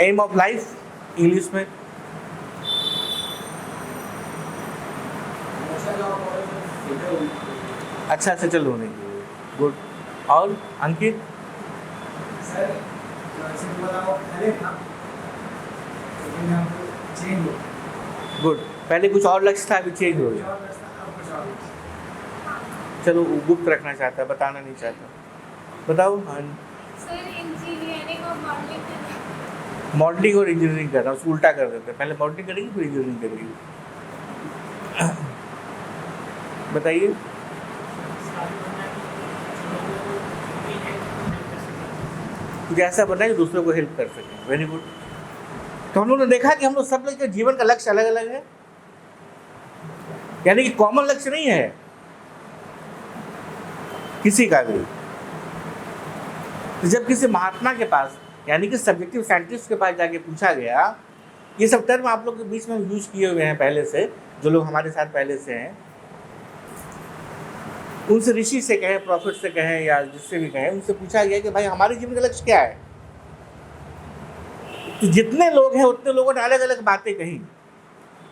M of life English में? अच्छा settle होने के लिए। गुड। और अंकित? गुड। पहले कुछ और लक्ष्य था, अभी चेंज हो गया। चलो वो गुप्त रखना चाहता है, बताना नहीं चाहता। बताओ। हाँ, मॉडलिंग और इंजीनियरिंग करना, उसको उल्टा कर देते हैं, पहले मॉडलिंग करेगी फिर इंजीनियरिंग करेगी। बताइए। कुछ ऐसा बनाए जो दूसरों को हेल्प कर सके। Very good. तो हम लोग ने देखा कि हम लोग सब लोग के जीवन का लक्ष्य अलग अलग है, यानी कि कॉमन लक्ष्य नहीं है किसी का भी। तो जब किसी महात्मा के पास, यानी कि सब्जेक्टिव साइंटिस्ट के पास जाके पूछा गया, ये सब टर्म आप लोग के बीच में यूज किए हुए हैं पहले से, जो लोग हमारे साथ पहले से हैं, उनसे, ऋषि से कहें, प्रॉफिट से कहें, या जिससे भी कहें, उनसे पूछा गया कि भाई हमारे जीवन का लक्ष्य क्या है। तो जितने लोग हैं उतने लोगों ने अलग अलग बातें कही,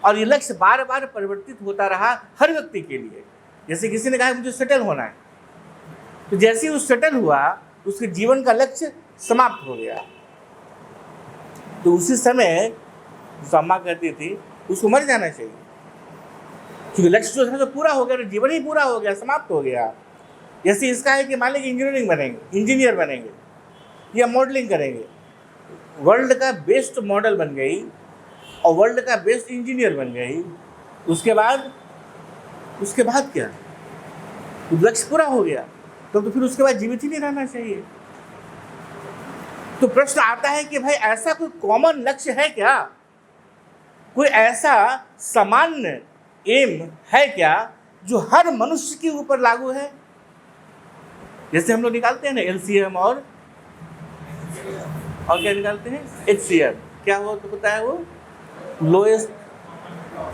और ये लक्ष्य बार बार परिवर्तित होता रहा हर व्यक्ति के लिए। जैसे किसी ने कहा मुझे सेटल होना है, तो जैसे ही वो सेटल हुआ उसके जीवन का लक्ष्य समाप्त हो गया। तो उसी समय अम्मा कहती थी उसको मर जाना चाहिए, क्योंकि लक्ष्य जो था तो पूरा हो गया, तो जीवन ही पूरा हो गया, समाप्त हो गया। जैसे इसका है कि मान लीजिए इंजीनियरिंग बनेंगे, इंजीनियर बनेंगे या मॉडलिंग करेंगे, वर्ल्ड का बेस्ट मॉडल बन गई और वर्ल्ड का बेस्ट इंजीनियर बन गई, उसके बाद क्या? लक्ष्य पूरा हो गया, तो फिर उसके बाद जीवित ही नहीं रहना चाहिए। तो प्रश्न आता है कि भाई ऐसा कोई कॉमन लक्ष्य है क्या? कोई ऐसा सामान्य एम है क्या जो हर मनुष्य के ऊपर लागू है? जैसे हम लोग निकालते हैं ना एलसीएम और क्या निकालते हैं, एचसीएफ, क्या होता है वो लोएस्ट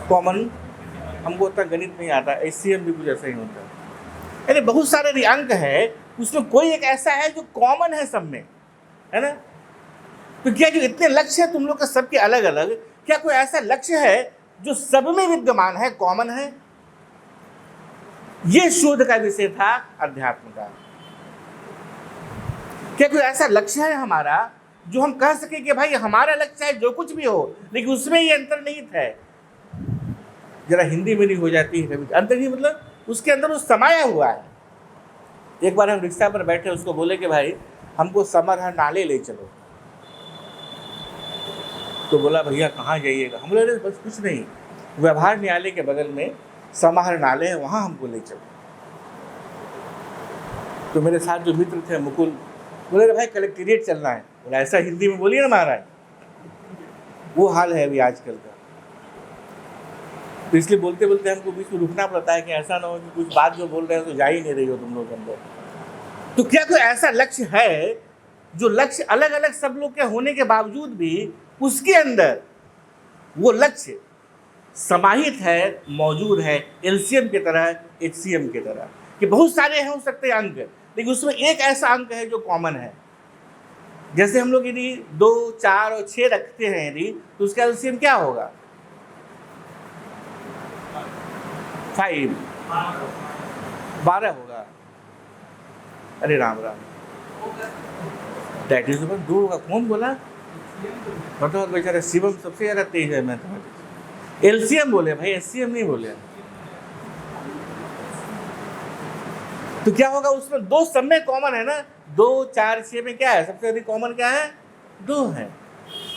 कॉमन, हमको उतना गणित नहीं आता, एचसीएम भी कुछ ऐसा ही होता है। यानी बहुत सारे अंक है, उसमें कोई एक ऐसा है जो कॉमन है सब में, है ना। तो क्या जो इतने लक्ष्य है तुम लोग का सबके अलग अलग, क्या कोई ऐसा लक्ष्य है जो सब में विद्यमान है, कॉमन है? ये शोध का विषय था अध्यात्म का। क्या कोई ऐसा लक्ष्य है हमारा जो हम कह सके कि भाई हमारा लक्ष्य है जो कुछ भी हो, लेकिन उसमें ये अंतर्निहित है? जरा हिंदी में नहीं हो जाती है अंतर्निहित, मतलब उसके अंदर वो समाया हुआ है। एक बार हम रिक्शा पर बैठे, उसको बोले कि भाई हमको समरहर नाले ले चलो। तो बोला भैया कहाँ जाइएगा? हम बोले बस कुछ नहीं, व्यवहार न्यायालय के बगल में समरहर नाले है, वहाँ हमको ले चलो। तो मेरे साथ जो मित्र थे मुकुल, बोले भाई कलेक्ट्रेट चलना है। बोला ऐसा हिंदी में बोलिए ना महाराज। वो हाल है अभी आजकल का। तो इसलिए बोलते बोलते हमको बीच में रुकना पड़ता है कि ऐसा ना हो कि कुछ बात जो बोल रहे हो तो जा ही नहीं रही हो तुम लोग के अंदर। तो क्या कोई ऐसा लक्ष्य है जो लक्ष्य अलग अलग सब लोग के होने के बावजूद भी उसके अंदर वो लक्ष्य समाहित है, मौजूद है, एलसीएम की तरह, एचसीएम की तरह, कि बहुत सारे हो सकते हैं अंक, लेकिन उसमें एक ऐसा अंक है जो कॉमन है। जैसे हम लोग यदि 2, 4 और 6 रखते हैं यदि, तो उसका एलसीएम क्या होगा? 5, 12 होगा। अरे राम राम, दैट इज 2 होगा। कौन बोला? बताओ बेचारा शिवम सबसे ज्यादा तेज है मैथमेटिक्स। एलसीएम बोले भाई, एचसीएम नहीं बोले। तो क्या होगा उसमें? 2 सब में कॉमन है ना। 2, 4, 6 में क्या है? सबसे अधिक कॉमन क्या है? 2 है।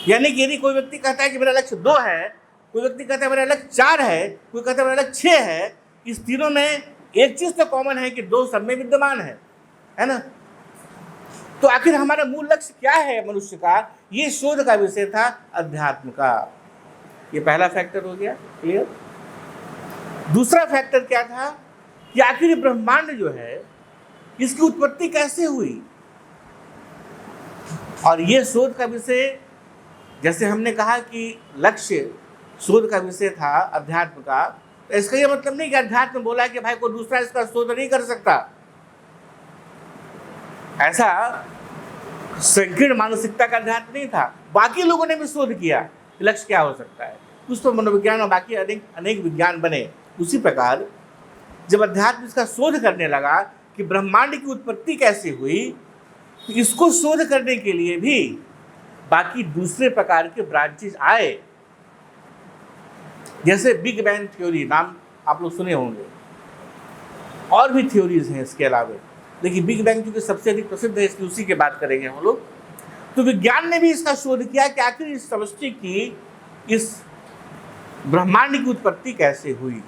यानी कि यदि कोई व्यक्ति कहता है कि मेरा लक्ष्य 2 है, कोई व्यक्ति कहता है मेरा लक्ष्य 4 है, कोई कहता है मेरा लक्ष्य 6 है, इस तीनों में एक चीज तो कॉमन है कि 2 सब में विद्यमान है ना। तो आखिर हमारा मूल लक्ष्य क्या है मनुष्य का? ये शोध का विषय था अध्यात्म का। ये पहला फैक्टर हो गया, क्लियर। दूसरा फैक्टर क्या था कि आखिर ब्रह्मांड जो है इसकी उत्पत्ति कैसे हुई? और ये शोध का विषय, जैसे हमने कहा कि लक्ष्य शोध का विषय था अध्यात्म का, तो इसका ये मतलब नहीं कि अध्यात्म बोला कि भाई कोई दूसरा इसका शोध नहीं कर सकता। ऐसा संकीर्ण मानसिकता का अध्यात्म नहीं था। बाकी लोगों ने भी शोध किया कि लक्ष्य क्या हो सकता है, कुछ तो मनोविज्ञान और बाकी अनेक विज्ञान बने। उसी प्रकार जब अध्यात्म इसका शोध करने लगा कि ब्रह्मांड की उत्पत्ति कैसे हुई, तो इसको शोध करने के लिए भी बाकी दूसरे प्रकार के ब्रांचेस आए, जैसे बिग बैंग थ्योरी, नाम आप लोग सुने होंगे। और भी थ्योरीज हैं इसके अलावा, लेकिन बिग बैंग क्योंकि सबसे अधिक प्रसिद्ध है इसलिए उसी की बात करेंगे हम लोग। तो विज्ञान ने भी इसका शोध किया कि आखिर इस समष्टि की, इस ब्रह्मांड की उत्पत्ति कैसे हुई।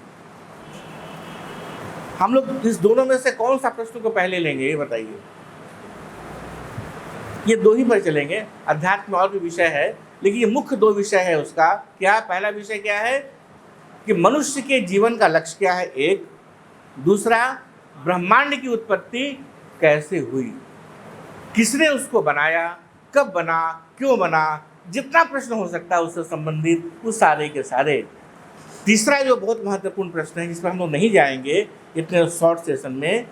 हम लोग इस दोनों में से कौन सा प्रश्न को पहले लेंगे, ये बताइए। ये दो ही पर चलेंगे, अध्यात्म में और भी विषय है, लेकिन ये मुख्य दो विषय है उसका। क्या पहला विषय क्या है कि मनुष्य के जीवन का लक्ष्य क्या है, एक। दूसरा, ब्रह्मांड की उत्पत्ति कैसे हुई, किसने उसको बनाया, कब बना, क्यों बना, जितना प्रश्न हो सकता है उससे संबंधित वो सारे के सारे। तीसरा जो बहुत महत्वपूर्ण प्रश्न है जिस पर हम लोग नहीं जाएंगे इतने शॉर्ट सेशन में,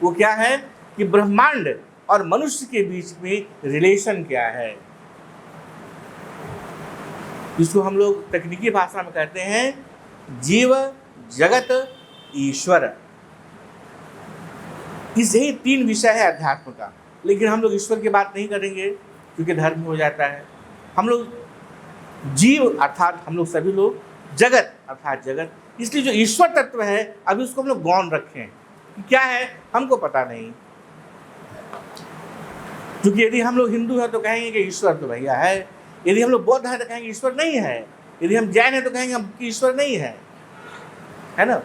वो क्या है कि ब्रह्मांड और मनुष्य के बीच में रिलेशन क्या है, जिसको हम लोग तकनीकी भाषा में कहते हैं जीव, जगत, ईश्वर। इस यही तीन विषय है अध्यात्म का। लेकिन हम लोग ईश्वर की बात नहीं करेंगे क्योंकि धर्म हो जाता है। हम लोग जीव अर्थात हम लोग सभी लोग, जगत अर्थात जगत, इसलिए जो ईश्वर तत्व है अभी उसको हम लोग गौण रखें कि क्या है हमको पता नहीं। क्योंकि यदि हम लोग हिंदू हैं तो कहेंगे कि ईश्वर तो भैया है, यदि हम लोग बौद्ध हैं तो कहेंगे ईश्वर नहीं है, यदि हम जैन हैं तो कहेंगे कि ईश्वर नहीं है ना।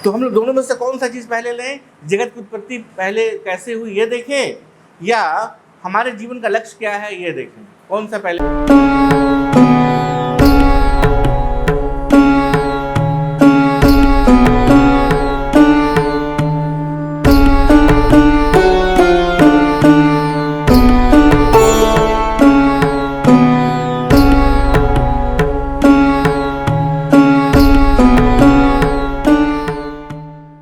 तो हम लोग दोनों में से कौन सा चीज़ पहले लें, जगत की उत्पत्ति पहले कैसे हुई ये देखें, या हमारे जीवन का लक्ष्य क्या है ये देखें, कौन सा पहले।